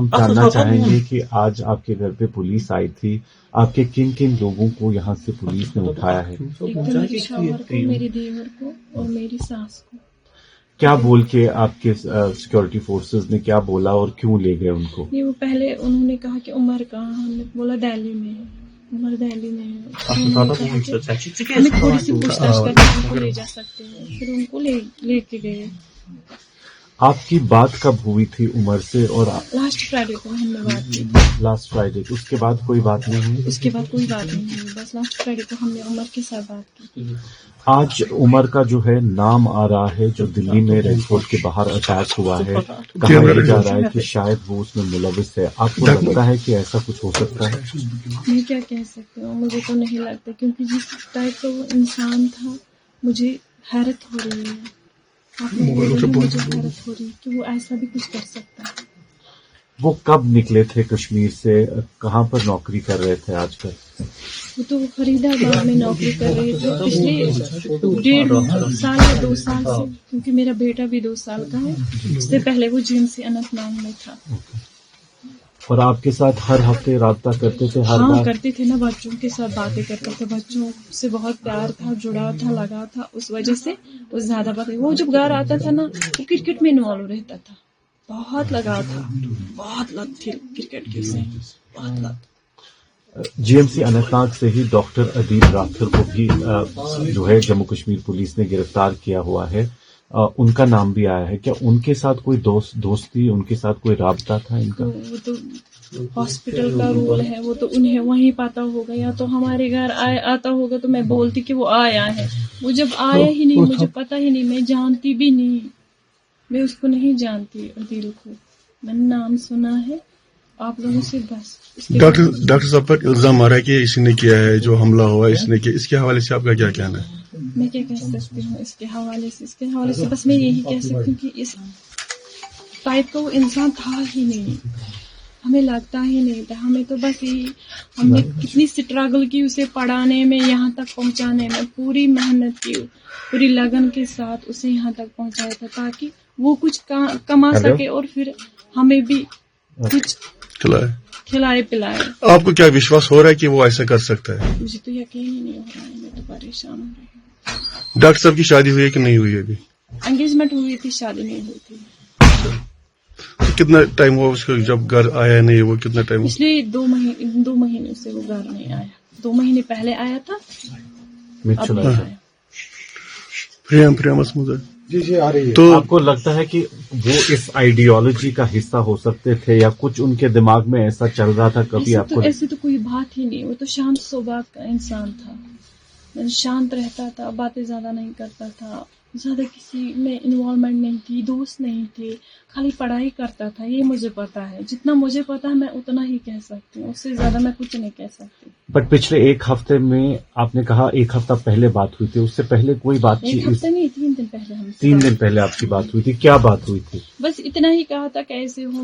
ہم جاننا چاہیں گے کہ آج آپ کے گھر پہ پولیس آئی تھی، آپ کے کن کن لوگوں کو یہاں سے پولیس نے اٹھایا ہے؟ ایک تو میرے شوہر کو، میری دیور کو اور میری ساس کو. کیا بول کے آپ کے سیکورٹی فورسز نے کیا بولا اور کیوں لے گئے ان کو؟ یہ وہ پہلے انہوں نے کہا کہ عمر کہاں، ہم نے بولا دہلی میں ہے، عمر دہلی میں ہے. ہمیں تھوڑی سی پوچھ تاچھ کر کے ان کو لے جا سکتے ہیں، پھر ان کو لے کے گئے. آپ کی بات کب ہوئی تھی عمر سے؟ اور لاسٹ فرائیڈے کو ہم نے بات کی. لاسٹ فرائیڈے، اس کے بعد کوئی بات نہیں ہوئی؟ اس کے بعد کوئی بات نہیں ہوئی، بس لاسٹ فرائیڈے کو ہم نے عمر کے ساتھ بات کی. آج عمر کا جو ہے نام آ رہا ہے، جو دلی میں ریڈ فورٹ کے باہر اٹیک ہوا ہے، کہا یہ جا رہا ہے کہ شاید وہ اس میں ملوث ہے. آپ کو لگتا ہے کہ ایسا کچھ ہو سکتا ہے؟ میں کیا کہہ سکتی ہوں، مجھے تو نہیں لگتا، کیونکہ جس ٹائپ کا وہ انسان تھا مجھے حیرت ہو رہی ہے. آپ نے مجھے حیرت ہو رہی ہے کہ وہ ایسا بھی کچھ کر سکتا ہے. وہ کب نکلے تھے کشمیر سے؟ کہاں پر نوکری کر رہے تھے آج کل؟ وہ تو فرید آباد میں نوکری کر رہے تھے پچھلے 1.5 سال یا 2 سال سے، کیونکہ میرا بیٹا بھی 2 سال کا ہے. اس سے پہلے وہ جیم سے اننت ناگ میں تھا. اور آپ کے ساتھ ہر ہفتے رابطہ کرتے تھے؟ ہر ہاں بار کرتے تھے نا، بچوں کے ساتھ باتیں کرتے تھے، بچوں سے بہت پیار تھا، جڑا تھا، لگا تھا، اس وجہ سے وہ زیادہ باتیں. وہ جب گھر آتا تھا نا، وہ کرکٹ میں انوالو رہتا تھا، بہت لگا تھا، بہت لت تھی کرکٹ کی، سے بہت لت. G M C Anant Nag سے ہی ڈاکٹر عدیل راتھر کو بھی جو ہے جموں کشمیر پولیس نے گرفتار کیا ہوا ہے. ان کا نام بھی آیا ہے. کیا ان کے ساتھ کوئی دوستی، ان کے ساتھ کوئی رابطہ تھا ان کا؟ وہ تو ہاسپٹل کا رول ہے، وہ تو انہیں وہیں پاتا ہوگا، یا تو ہمارے گھر آتا ہوگا تو میں بولتی کہ وہ آیا ہے. وہ جب آیا ہی نہیں، مجھے پتا ہی نہیں، میں جانتی بھی نہیں، میں اس کو نہیں جانتی عدیل کو. میں نے نام سنا ہے آپ لوگوں سے بس. ڈاکٹر صاحب پر الزام آ رہا ہے کہ اس نے کیا ہے، جو حملہ ہوا اس نے کیا. اس کے حوالے سے آپ کا کیا کہنا ہے؟ میں کیا کہہ سکتی ہوں اس کے حوالے سے بس میں یہی کہہ سکتی ہوں کہ اس ٹائپ کا وہ انسان تھا ہی نہیں، ہمیں لگتا ہی نہیں تھا. ہمیں تو بس یہی، ہم نے کتنی سٹرگل کی اسے پڑھانے میں، یہاں تک پہنچانے میں، پوری محنت کی، پوری لگن کے ساتھ اسے یہاں تک پہنچایا تھا تاکہ وہ کچھ کما سکے اور پھر ہمیں بھی کچھ کھلائے پلائے. آپ کو کیا وشواس ہو رہا ہے کہ وہ ایسا کر سکتا ہے؟ مجھے تو یقین ہی نہیں ہو رہا ہے، میں تو پریشان ہو رہی ہوں. ڈاکٹر صاحب کی شادی ہوئی ہے کہ نہیں ہوئی ابھی؟ انگیجمنٹ ہوئی تھی، شادی نہیں ہوئی تھی. کتنا ٹائم ہوا اس کو جب گھر آیا نہیں؟ وہ کتنا ٹائم؟ پچھلے 2 مہینے سے وہ گھر نہیں آیا. 2 مہینے پہلے آیا تھا، اب نہیں آیا. جی آ رہی ہے. تو آپ کو لگتا ہے کہ وہ اس آئیڈیالوجی کا حصہ ہو سکتے تھے، یا کچھ ان کے دماغ میں ایسا چل رہا تھا کبھی آپ کو؟ ایسی تو کوئی بات ہی نہیں. وہ تو شانت سوبات کا انسان تھا، شانت رہتا تھا، باتیں زیادہ نہیں کرتا تھا، زیادہ کسی میں انوالومنٹ نہیں تھی، دوست نہیں تھے، خالی پڑھائی کرتا تھا. یہ مجھے پتا ہے، جتنا مجھے پتا ہے میں اتنا ہی کہہ سکتی ہوں، اس سے زیادہ میں کچھ نہیں کہہ سکتی. بٹ پچھلے 1 ہفتے میں آپ نے کہا 1 ہفتہ پہلے بات ہوئی تھی، اس سے پہلے کوئی بات چیت؟ 1 ہفتہ نہیں، 3 دن پہلے. 3 دن پہلے آپ کی بات ہوئی تھی. کیا بات ہوئی تھی؟ بس اتنا ہی کہا تھا کہ ایسے ہو